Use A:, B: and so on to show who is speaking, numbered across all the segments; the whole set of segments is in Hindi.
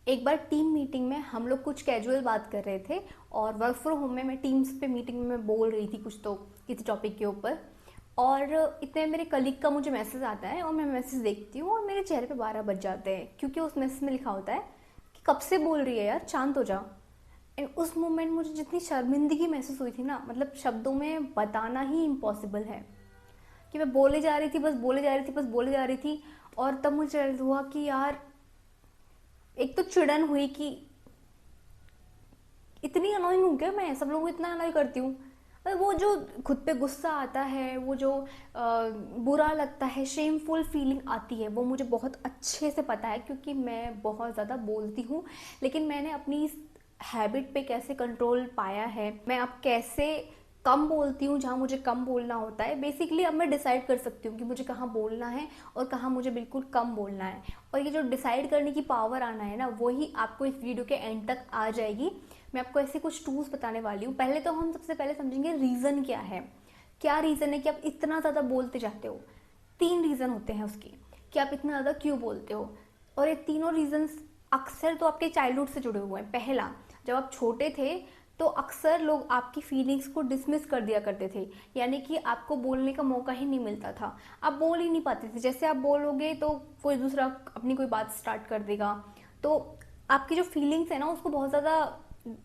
A: एक बार टीम मीटिंग में हम लोग कुछ कैजुअल बात कर रहे थे और वर्क फ्रॉम होम में मैं टीम्स पे मीटिंग में मैं बोल रही थी कुछ तो किसी टॉपिक के ऊपर। और इतने मेरे कलीग का मुझे मैसेज आता है और मैं मैसेज देखती हूँ और मेरे चेहरे पे 12 बज जाते हैं, क्योंकि उस मैसेज में लिखा होता है कि कब से बोल रही है यार, शांत हो जा। एंड उस मोमेंट मुझे जितनी शर्मिंदगी महसूस हुई थी ना, मतलब शब्दों में बताना ही इम्पॉसिबल है कि मैं बोले जा रही थी, बस बोले जा रही थी, बस बोले जा रही थी। और तब मुझे realize हुआ कि यार, एक तो चिड़न हुई कि इतनी अनोइंग हूँ क्या मैं, सब लोगों को इतना अनोय करती हूँ। वो जो खुद पे गुस्सा आता है, वो जो बुरा लगता है, शेमफुल फीलिंग आती है, वो मुझे बहुत अच्छे से पता है, क्योंकि मैं बहुत ज़्यादा बोलती हूँ। लेकिन मैंने अपनी इस हैबिट पे कैसे कंट्रोल पाया है, मैं अब कैसे कम बोलती हूँ जहाँ मुझे कम बोलना होता है। बेसिकली अब मैं डिसाइड कर सकती हूँ कि मुझे कहाँ बोलना है और कहाँ मुझे बिल्कुल कम बोलना है। और ये जो डिसाइड करने की पावर आना है ना, वही आपको इस वीडियो के एंड तक आ जाएगी। मैं आपको ऐसे कुछ टूल्स बताने वाली हूँ। पहले तो हम सबसे पहले समझेंगे रीज़न क्या है। क्या रीज़न है कि आप इतना ज़्यादा बोलते जाते हो। 3 रीज़न होते हैं उसके कि आप इतना ज़्यादा क्यों बोलते हो। और ये तीनों रीजंस अक्सर तो आपके चाइल्डहुड से जुड़े हुए हैं। पहला, जब आप छोटे थे तो अक्सर लोग आपकी फीलिंग्स को डिसमिस कर दिया करते थे, यानी कि आपको बोलने का मौका ही नहीं मिलता था। आप बोल ही नहीं पाते थे। जैसे आप बोलोगे तो कोई दूसरा अपनी कोई बात स्टार्ट कर देगा। तो आपकी जो फीलिंग्स है ना, उसको बहुत ज़्यादा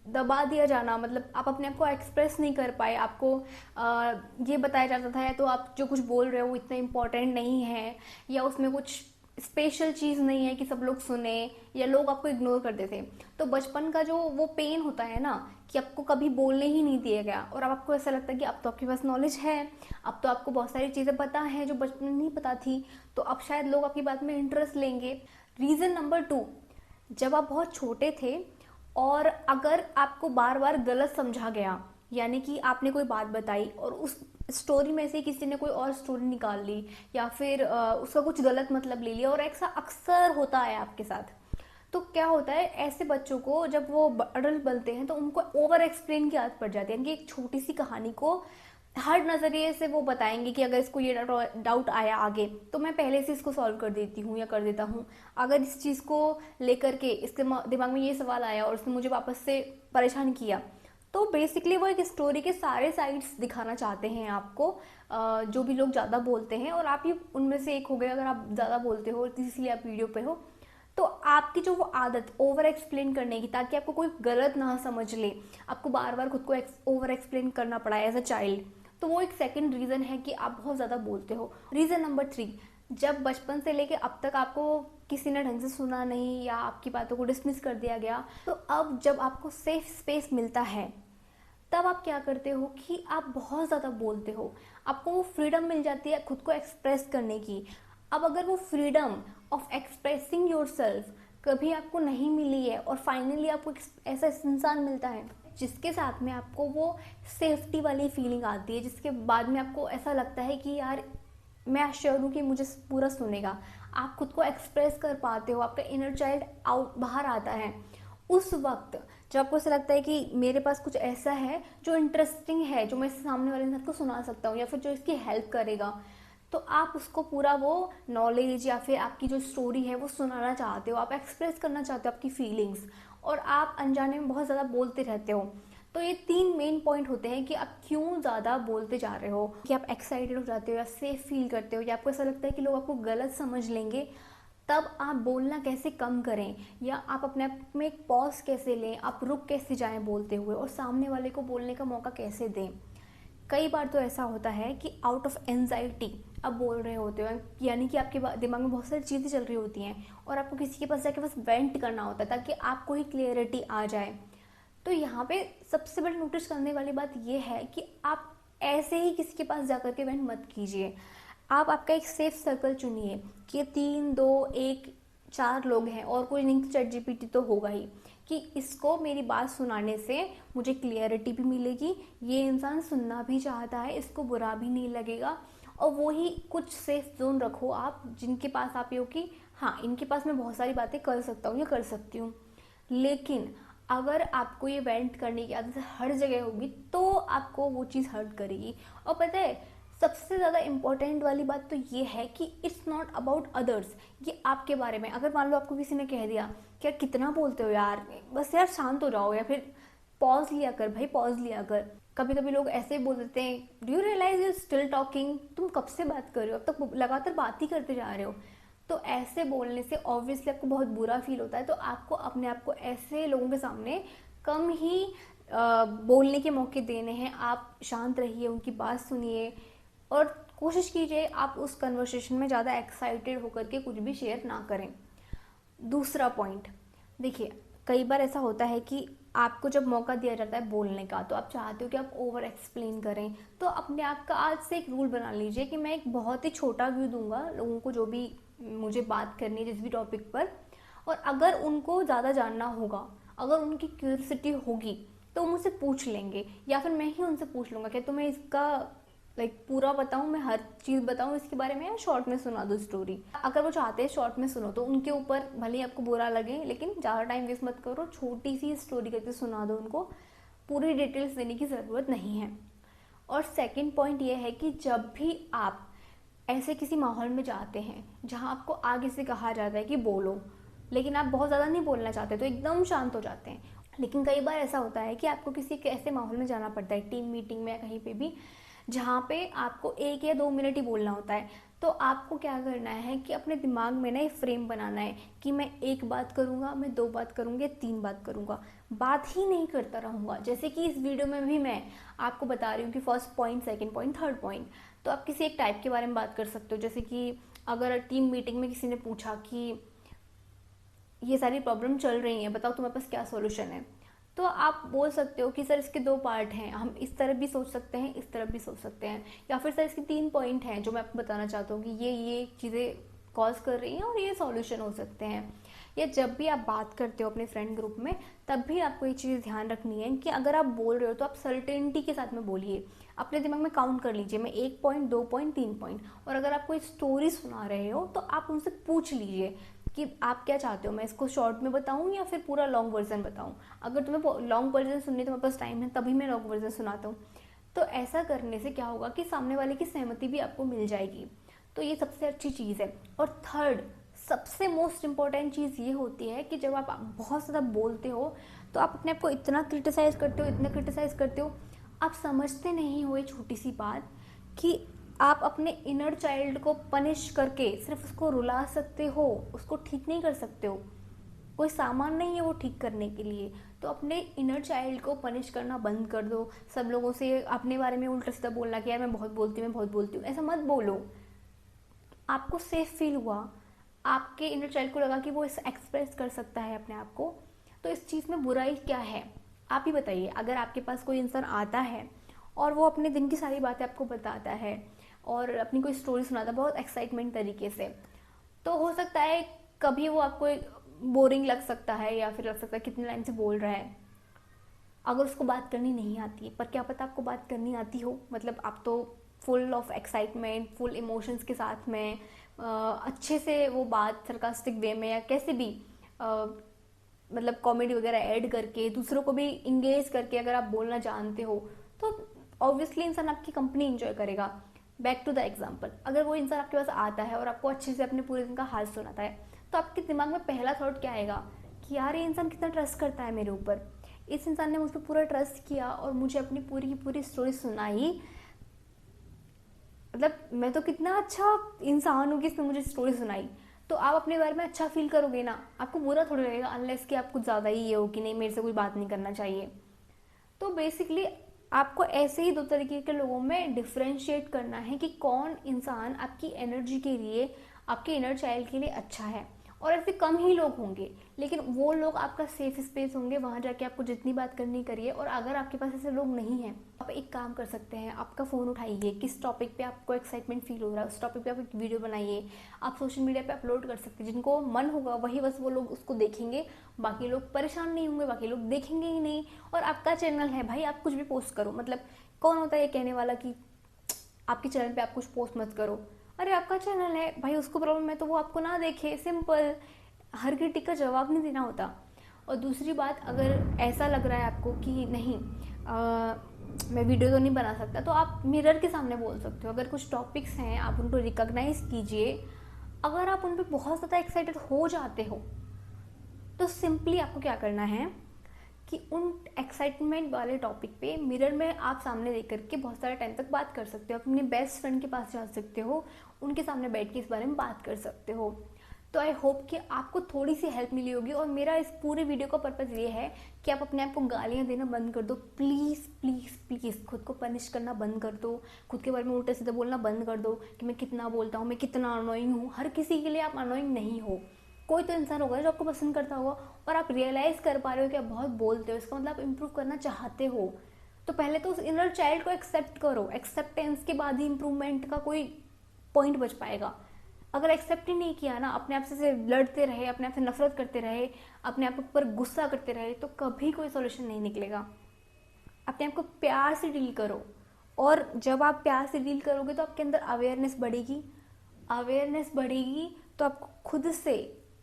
A: दबा दिया जाना, मतलब आप अपने आप को एक्सप्रेस नहीं कर पाए। आपको ये बताया जाता था, या तो आप जो कुछ बोल रहे हो वो इतना इम्पोर्टेंट नहीं है, या उसमें कुछ स्पेशल चीज़ नहीं है कि सब लोग सुने, या लोग आपको इग्नोर कर देते। तो बचपन का जो वो पेन होता है ना, कि आपको कभी बोलने ही नहीं दिया गया, और अब आपको ऐसा लगता है कि अब तो आपके पास नॉलेज है, अब तो आपको बहुत सारी चीज़ें पता है जो बचपन में नहीं पता थी, तो अब शायद लोग आपकी बात में इंटरेस्ट लेंगे। रीज़न नंबर 2, जब आप बहुत छोटे थे और अगर आपको बार बार गलत समझा गया, यानी कि आपने कोई बात बताई और उस स्टोरी में से किसी ने कोई और स्टोरी निकाल ली, या फिर उसका कुछ गलत मतलब ले लिया, और ऐसा अक्सर होता है आपके साथ। तो क्या होता है, ऐसे बच्चों को जब वो अडल्ट बनते हैं तो उनको ओवर एक्सप्लेन की आदत पड़ जाती है, कि एक छोटी सी कहानी को हर नज़रिए से वो बताएंगे कि अगर इसको ये डाउट आया आगे, तो मैं पहले से इसको सॉल्व कर देती हूँ या कर देता हूँ। अगर इस चीज़ को लेकर के इसके दिमाग में ये सवाल आया और उसने मुझे वापस से परेशान किया, तो बेसिकली वो एक स्टोरी के सारे साइड्स दिखाना चाहते हैं आपको। जो भी लोग ज़्यादा बोलते हैं, और आप ही उनमें से एक हो गए अगर आप ज़्यादा बोलते हो, इसलिए आप वीडियो पे हो। तो आपकी जो वो आदत ओवर एक्सप्लेन करने की, ताकि आपको कोई गलत ना समझ ले, आपको बार बार खुद को ओवर एक्सप्लेन करना पड़ा एज अ चाइल्ड, तो वो एक सेकंड रीज़न है कि आप बहुत ज़्यादा बोलते हो। रीज़न नंबर 3, जब बचपन से लेके अब तक आपको किसी ने ढंग से सुना नहीं, या आपकी बातों को डिसमिस कर दिया गया, तो अब जब आपको सेफ स्पेस मिलता है, तब आप क्या करते हो कि आप बहुत ज़्यादा बोलते हो। आपको वो फ्रीडम मिल जाती है खुद को एक्सप्रेस करने की। अब अगर वो freedom of expressing your self कभी आपको नहीं मिली है, और फाइनली आपको एक ऐसा इंसान मिलता है जिसके साथ में आपको वो सेफ्टी वाली फीलिंग आती है, जिसके बाद में आपको ऐसा लगता है कि यार, मैं श्योर हूँ कि मुझे पूरा सुनेगा, आप खुद को एक्सप्रेस कर पाते हो, आपका इनर चाइल्ड आउट बाहर आता है। उस वक्त जब आपको ऐसा लगता है कि मेरे पास कुछ ऐसा है जो इंटरेस्टिंग है, जो मैं सामने वाले इंसान को सुना सकता हूँ, या फिर जो इसकी हेल्प करेगा, तो आप उसको पूरा वो नॉलेज या फिर आपकी जो स्टोरी है वो सुनाना चाहते हो, आप एक्सप्रेस करना चाहते हो आपकी फीलिंग्स, और आप अनजाने में बहुत ज़्यादा बोलते रहते हो। तो ये 3 मेन पॉइंट होते हैं कि आप क्यों ज़्यादा बोलते जा रहे हो, कि आप एक्साइटेड हो जाते हो, या सेफ फील करते हो, या आपको ऐसा लगता है कि लोग आपको गलत समझ लेंगे। तब आप बोलना कैसे कम करें, या आप अपने आप में एक पॉज कैसे लें, आप रुक कैसे जाएं बोलते हुए, और सामने वाले को बोलने का मौका कैसे दें। कई बार तो ऐसा होता है कि आउट ऑफ एंजाइटी आप बोल रहे होते हो, यानी कि आपके दिमाग में बहुत सारी चीज़ें चल रही होती हैं, और आपको किसी के पास जाके बस वेंट करना होता है ताकि आपको ही क्लियरिटी आ जाए। तो यहाँ पे सबसे बड़ी नोटिस करने वाली बात यह है कि आप ऐसे ही किसी के पास जाकर के वेंट मत कीजिए। आप आपका एक सेफ सर्कल चुनिए कि 3, 2, 1, 4 लोग हैं, और कोई नहीं तो चैट जीपीटी तो होगा ही, कि इसको मेरी बात सुनाने से मुझे क्लियरिटी भी मिलेगी, ये इंसान सुनना भी चाहता है, इसको बुरा भी नहीं लगेगा। और वो ही कुछ सेफ जोन रखो आप, जिनके पास आप ये हो कि हाँ, इनके पास मैं बहुत सारी बातें कर सकता हूँ या कर सकती हूँ। लेकिन अगर आपको ये वेंट करने की आदत हर जगह होगी, तो आपको वो चीज़ हर्ट करेगी। और पता है, सबसे ज़्यादा इम्पोर्टेंट वाली बात तो ये है कि इट्स नॉट अबाउट अदर्स, ये आपके बारे में। अगर मान लो आपको किसी ने कह दिया कि यार कितना बोलते हो यार, बस यार शांत हो जाओ, या फिर पॉज लिया कर भाई, पॉज लिया कर। कभी कभी लोग ऐसे बोल देते हैं, do you realise you still talking, तुम कब से बात कर रहे हो, अब तक लगातार बात ही करते जा रहे हो। तो ऐसे बोलने से ऑब्वियसली आपको बहुत बुरा फील होता है। तो आपको अपने आप को ऐसे लोगों के सामने कम ही बोलने के मौके देने हैं। आप शांत रहिए, उनकी बात सुनिए, और कोशिश कीजिए आप उस कन्वर्सेशन में ज़्यादा एक्साइटेड होकर के कुछ भी शेयर ना करें। दूसरा पॉइंट, देखिए कई बार ऐसा होता है कि आपको जब मौका दिया जाता है बोलने का, तो आप चाहते हो कि आप ओवर एक्सप्लेन करें। तो अपने आप का आज से एक रूल बना लीजिए कि मैं एक बहुत ही छोटा व्यू दूंगा लोगों को, जो भी मुझे बात करनी है जिस भी टॉपिक पर। और अगर उनको ज़्यादा जानना होगा, अगर उनकी क्यूरियोसिटी होगी, तो वो मुझसे पूछ लेंगे, या फिर मैं ही उनसे पूछ लूँगा कि तुम्हें इसका पूरा बताऊं, मैं हर चीज़ बताऊं इसके बारे में, या शॉर्ट में सुना दो स्टोरी। अगर वो चाहते हैं शॉर्ट में सुनो, तो उनके ऊपर भले ही आपको बुरा लगे, लेकिन ज़्यादा टाइम वेस्ट मत करो, छोटी सी स्टोरी करके सुना दो उनको, पूरी डिटेल्स देने की ज़रूरत नहीं है। और सेकंड पॉइंट ये है कि जब भी आप ऐसे किसी माहौल में जाते हैं जहाँ आपको आगे से कहा जाता है कि बोलो, लेकिन आप बहुत ज़्यादा नहीं बोलना चाहते, तो एकदम शांत हो जाते हैं। लेकिन कई बार ऐसा होता है कि आपको किसी के ऐसे माहौल में जाना पड़ता है, टीम मीटिंग में या कहीं पे भी, जहाँ पे आपको 1 या 2 मिनट ही बोलना होता है। तो आपको क्या करना है कि अपने दिमाग में ना एक फ्रेम बनाना है कि मैं 1 बात करूँगा, मैं 2 बात करूँगी, 3 बात करूँगा, बात ही नहीं करता रहूँगा। जैसे कि इस वीडियो में भी मैं आपको बता रही हूँ कि first point, second point, third point. तो आप किसी एक टाइप के बारे में बात कर सकते हो, जैसे कि अगर टीम मीटिंग में किसी ने पूछा कि ये सारी प्रॉब्लम चल रही हैं, बताओ तुम्हारे पास क्या सॉल्यूशन है, तो आप बोल सकते हो कि सर इसके 2 पार्ट हैं, हम इस तरफ भी सोच सकते हैं, इस तरफ भी सोच सकते हैं, या फिर सर इसके 3 पॉइंट हैं जो मैं आपको बताना चाहता हूँ कि ये चीज़ें कॉज कर रही हैं और ये सॉल्यूशन हो सकते हैं। या जब भी आप बात करते हो अपने फ्रेंड ग्रुप में, तब भी आपको ये चीज़ ध्यान रखनी है कि अगर आप बोल रहे हो तो आप सर्टेनिटी के साथ में बोलिए। अपने दिमाग में काउंट कर लीजिए, मैं 1 पॉइंट, 2 पॉइंट, 3 पॉइंट। और अगर आप कोई स्टोरी सुना रहे हो तो आप उनसे पूछ लीजिए कि आप क्या चाहते हो, मैं इसको शॉर्ट में बताऊं या फिर पूरा लॉन्ग वर्जन बताऊं। अगर तुम्हें लॉन्ग वर्जन सुननी, तुम्हारे पास टाइम है, तभी मैं लॉन्ग वर्जन सुनाता हूँ। तो ऐसा करने से क्या होगा कि सामने वाले की सहमति भी आपको मिल जाएगी। तो ये सबसे अच्छी चीज़ है। और थर्ड, सबसे मोस्ट इम्पॉर्टेंट चीज़ ये होती है कि जब आप बहुत ज़्यादा बोलते हो, तो आप अपने आप को इतना क्रिटिसाइज करते हो, इतना क्रिटिसाइज करते हो, आप समझते नहीं हो ये छोटी सी बात कि आप अपने इनर चाइल्ड को पनिश करके सिर्फ उसको रुला सकते हो, उसको ठीक नहीं कर सकते हो। कोई सामान नहीं है वो ठीक करने के लिए। तो अपने इनर चाइल्ड को पनिश करना बंद कर दो। सब लोगों से अपने बारे में उल्टा सीधा बोलना कि यार मैं बहुत बोलती हूँ, मैं बहुत बोलती हूँ, ऐसा मत बोलो। आपको सेफ फील हुआ, आपके इनर चाइल्ड को लगा कि वो इस एक्सप्रेस कर सकता है अपने आप को, तो इस चीज़ में बुराई क्या है? आप ही बताइए। अगर आपके पास कोई इंसान आता है और वो अपने दिन की सारी बातें आपको बताता है और अपनी कोई स्टोरी सुनाता है बहुत एक्साइटमेंट तरीके से, तो हो सकता है कभी वो आपको बोरिंग लग सकता है, या फिर लग सकता है कितने टाइम से बोल रहा है। अगर उसको बात करनी नहीं आती है, पर क्या पता आपको बात करनी आती हो, मतलब आप तो full of excitement, full emotions के साथ में अच्छे से वो बात सरकास्टिक वे में या कैसे भी मतलब कॉमेडी वगैरह ऐड करके दूसरों को भी इंगेज करके अगर आप बोलना जानते हो, तो ऑब्वियसली इंसान आपकी कंपनी इंजॉय करेगा। बैक टू द एग्जाम्पल, अगर वो इंसान आपके पास आता है और आपको अच्छे से अपने पूरे दिन का हाल सुनाता है, तो आपके दिमाग में पहला थॉट क्या आएगा कि यार ये इंसान कितना ट्रस्ट करता है मेरे ऊपर, इस इंसान ने मुझ पर पूरा ट्रस्ट किया और मुझे अपनी पूरी की पूरी स्टोरी सुनाई, मतलब मैं तो कितना अच्छा इंसान हूँ कि इसने मुझे स्टोरी सुनाई। तो आप अपने बारे में अच्छा फील करोगे ना, आपको बुरा थोड़ी लगेगा, अनलेस कि आप कुछ ज़्यादा ही ये हो कि नहीं मेरे से कोई बात नहीं करना चाहिए। तो बेसिकली आपको ऐसे ही 2 तरीके के लोगों में डिफ्रेंशिएट करना है कि कौन इंसान आपकी एनर्जी के लिए, आपके इनर चाइल्ड के लिए अच्छा है। और ऐसे कम ही लोग होंगे, लेकिन वो लोग आपका सेफ स्पेस होंगे, वहाँ जाके आपको जितनी बात करनी करिए। और अगर आपके पास ऐसे लोग नहीं हैं, आप एक काम कर सकते हैं, आपका फ़ोन उठाइए, किस टॉपिक पे आपको एक्साइटमेंट फील हो रहा है उस टॉपिक पे आप एक वीडियो बनाइए, आप सोशल मीडिया पे अपलोड कर सकते हैं। जिनको मन होगा वही बस वो लोग उसको देखेंगे, बाकी लोग परेशान नहीं होंगे, बाकी लोग देखेंगे ही नहीं। और आपका चैनल है भाई, आप कुछ भी पोस्ट करो, मतलब कौन होता है ये कहने वाला कि आपके चैनल पे आप कुछ पोस्ट मत करो। अरे आपका चैनल है भाई, उसको प्रॉब्लम है तो वो आपको ना देखे, सिंपल। हर क्रिटिक का जवाब नहीं देना होता। और दूसरी बात, अगर ऐसा लग रहा है आपको कि नहीं मैं वीडियो तो नहीं बना सकता, तो आप मिरर के सामने बोल सकते हो। अगर कुछ टॉपिक्स हैं आप उनको रिकॉग्नाइज कीजिए। अगर आप उन पर बहुत ज़्यादा एक्साइटेड हो जाते हो तो सिंपली आपको क्या करना है कि उन एक्साइटमेंट वाले टॉपिक पे मिरर में आप सामने देख करके बहुत सारे टाइम तक बात कर सकते हो। अपने बेस्ट फ्रेंड के पास जा सकते हो, उनके सामने बैठ के इस बारे में बात कर सकते हो। तो आई होप कि आपको थोड़ी सी हेल्प मिली होगी। और मेरा इस पूरे वीडियो का पर्पज़ ये है कि आप अपने आप को गालियाँ देना बंद कर दो। प्लीज़ प्लीज़ प्लीज़ खुद को पनिश करना बंद कर दो। खुद के बारे में उल्टे सीधे बोलना बंद कर दो कि मैं कितना बोलता हूँ, मैं कितना अनोइंग हूँ। हर किसी के लिए आप अनोइंग नहीं हो। कोई तो इंसान होगा जो आपको पसंद करता होगा और आप रियलाइज़ कर पा रहे हो कि आप बहुत बोलते हो, इसका मतलब आप इम्प्रूव करना चाहते हो। तो पहले तो उस इनर चाइल्ड को एक्सेप्ट करो। एक्सेप्टेंस के बाद ही इम्प्रूवमेंट का कोई पॉइंट बच पाएगा। अगर एक्सेप्ट ही नहीं किया ना, अपने आप से लड़ते रहे, अपने आप से नफरत करते रहे, अपने आप पर गुस्सा करते रहे, तो कभी कोई सोल्यूशन नहीं निकलेगा। अपने आप को प्यार से डील करो। और जब आप प्यार से डील करोगे तो आपके अंदर अवेयरनेस बढ़ेगी। अवेयरनेस बढ़ेगी तो आपको खुद से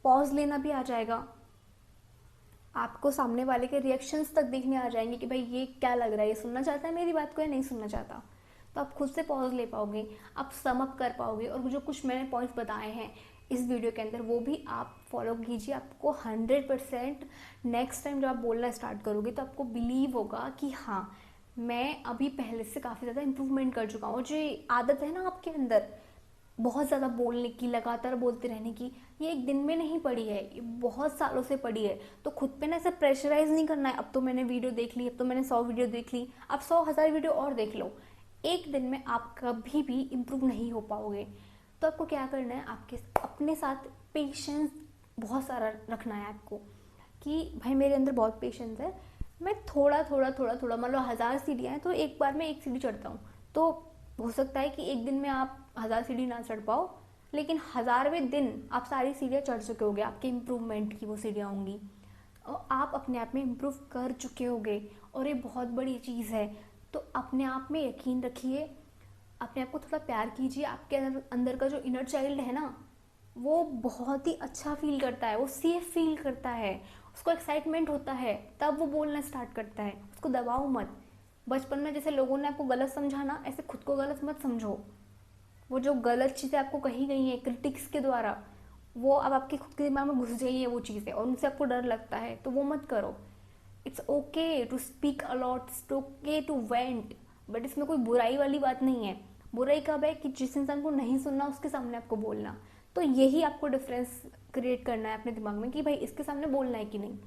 A: पॉज लेना भी आ जाएगा। आपको सामने वाले के रिएक्शंस तक देखने आ जाएंगे कि भाई ये क्या लग रहा है, ये सुनना चाहता है मेरी बात को या नहीं सुनना चाहता। तो आप खुद से पॉज ले पाओगे, आप सम अप कर पाओगे। और जो कुछ मैंने पॉइंट्स बताए हैं इस वीडियो के अंदर वो भी आप फॉलो कीजिए। आपको 100% नेक्स्ट टाइम जब आप बोलना स्टार्ट करोगे तो आपको बिलीव होगा कि हाँ, मैं अभी पहले से काफ़ी ज़्यादा इम्प्रूवमेंट कर चुका हूँ। जो आदत है ना आपके अंदर बहुत ज़्यादा बोलने की, लगातार बोलते रहने की, ये एक दिन में नहीं पड़ी है, ये बहुत सालों से पड़ी है। तो खुद पे ना ऐसे प्रेशराइज नहीं करना है। अब तो मैंने वीडियो देख ली, अब तो मैंने 100 वीडियो देख ली, अब 100,000 वीडियो और देख लो। एक दिन में आप कभी भी इम्प्रूव नहीं हो पाओगे। तो आपको क्या करना है, आपके अपने साथ पेशेंस बहुत सारा रखना है आपको कि भाई मेरे अंदर बहुत पेशेंस है। मैं थोड़ा थोड़ा थोड़ा थोड़ा, मान लो 1000 सीढ़ियाँ हैं तो एक बार में एक सीढ़ी चढ़ता हूँ। तो हो सकता है कि एक दिन में आप 1000 सीढ़ी ना चढ़ पाओ, लेकिन 1000वें दिन आप सारी सीढ़ियाँ चढ़ चुके होगे। आपके इम्प्रूवमेंट की वो सीढ़ियाँ होंगी और आप अपने आप में इम्प्रूव कर चुके होगे। और ये बहुत बड़ी चीज़ है। तो अपने आप में यकीन रखिए, अपने आप को थोड़ा प्यार कीजिए। आपके अंदर का जो इनर चाइल्ड है ना, वो बहुत ही अच्छा फील करता है, वो सेफ फील करता है, उसको एक्साइटमेंट होता है, तब वो बोलना स्टार्ट करता है। उसको दबाओ मत। बचपन में जैसे लोगों ने आपको गलत समझा ना, ऐसे खुद को गलत मत समझो। वो जो गलत चीज़ें आपको कही गई हैं क्रिटिक्स के द्वारा, वो अब आपके खुद के दिमाग में घुस गई है वो चीज़ें, और उनसे आपको डर लगता है, तो वो मत करो। It's okay to speak a lot, it's okay to vent, but इसमें कोई बुराई वाली बात नहीं है। बुराई कब है कि जिस इंसान को नहीं सुनना उसके सामने आपको बोलना। तो यही आपको डिफरेंस क्रिएट करना है अपने दिमाग में कि भाई इसके सामने बोलना है कि नहीं।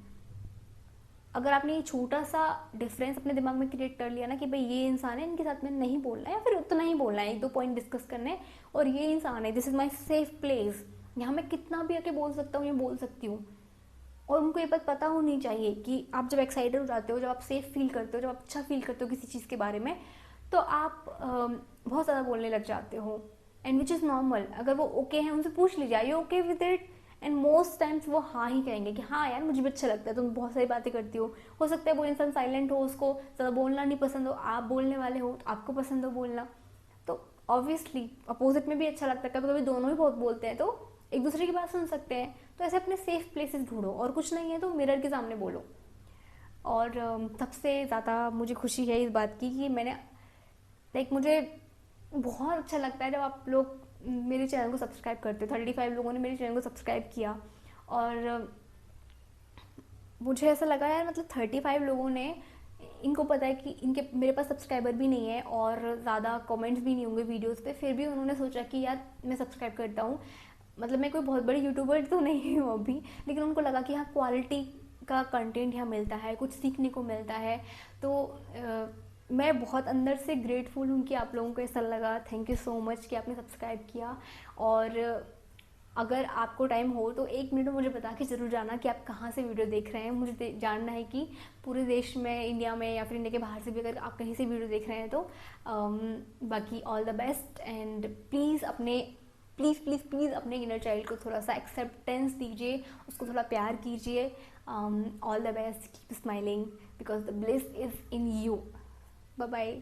A: अगर आपने ये छोटा सा डिफरेंस अपने दिमाग में क्रिएट कर लिया ना कि भाई ये इंसान है, इनके साथ में नहीं बोलना है, या फिर उतना ही बोलना है, एक दो पॉइंट डिस्कस करने हैं, और ये इंसान है, this is my safe place, यहाँ मैं कितना भी आके बोल सकता हूँ, ये बोल सकती हूँ। और उनको ये बात पता होनी चाहिए कि आप जब एक्साइटेड हो जाते हो, जब आप सेफ फील करते हो, जब आप अच्छा फील करते हो किसी चीज़ के बारे में, तो आप बहुत ज़्यादा बोलने लग जाते हो। And which is normal. अगर वो ओके हैं, उनसे पूछ लीजिए are you okay with it, and most times वो हाँ ही कहेंगे कि हाँ यार मुझे भी अच्छा लगता है, तुम बहुत सारी बातें करती हो सकता है वो इंसान साइलेंट हो, उसको ज़्यादा बोलना नहीं पसंद हो, आप बोलने वाले हो तो आपको पसंद हो बोलना। तो ऑब्वियसली अपोजिट में भी अच्छा लगता है। कभी कभी दोनों ही बहुत बोलते हैं तो एक दूसरे की बात सुन सकते हैं। तो ऐसे अपने सेफ प्लेसेस ढूंढो, और कुछ नहीं है तो मिरर के सामने बोलो। और सबसे ज़्यादा मुझे खुशी है इस बात की कि मैंने मुझे बहुत अच्छा लगता है जब आप लोग मेरे चैनल को सब्सक्राइब करते हो। 35 लोगों ने मेरे चैनल को सब्सक्राइब किया, और मुझे ऐसा लगा यार, मतलब 35 लोगों ने, इनको पता है कि इनके मेरे पास सब्सक्राइबर भी नहीं है और ज़्यादा कमेंट्स भी नहीं होंगे वीडियोस पे, फिर भी उन्होंने सोचा कि यार मैं सब्सक्राइब करता हूँ। मतलब मैं कोई बहुत बड़ी यूट्यूबर तो नहीं हूँ अभी, लेकिन उनको लगा कि हाँ क्वालिटी का कंटेंट यहाँ मिलता है, कुछ सीखने को मिलता है। तो मैं बहुत अंदर से ग्रेटफुल हूँ कि आप लोगों को ऐसा लगा। थैंक यू सो मच कि आपने सब्सक्राइब किया। और अगर आपको टाइम हो तो 1 मिनट में मुझे बता के ज़रूर जाना कि आप कहाँ से वीडियो देख रहे हैं। मुझे जानना है कि पूरे देश में, इंडिया में, या फिर इंडिया के बाहर से भी अगर आप कहीं से वीडियो देख रहे हैं तो बाकी all the best. And please please अपने इनर चाइल्ड को थोड़ा सा एक्सेप्टेंस दीजिए, उसको थोड़ा प्यार कीजिए। All the best, keep smiling because the bliss is in you. Bye bye.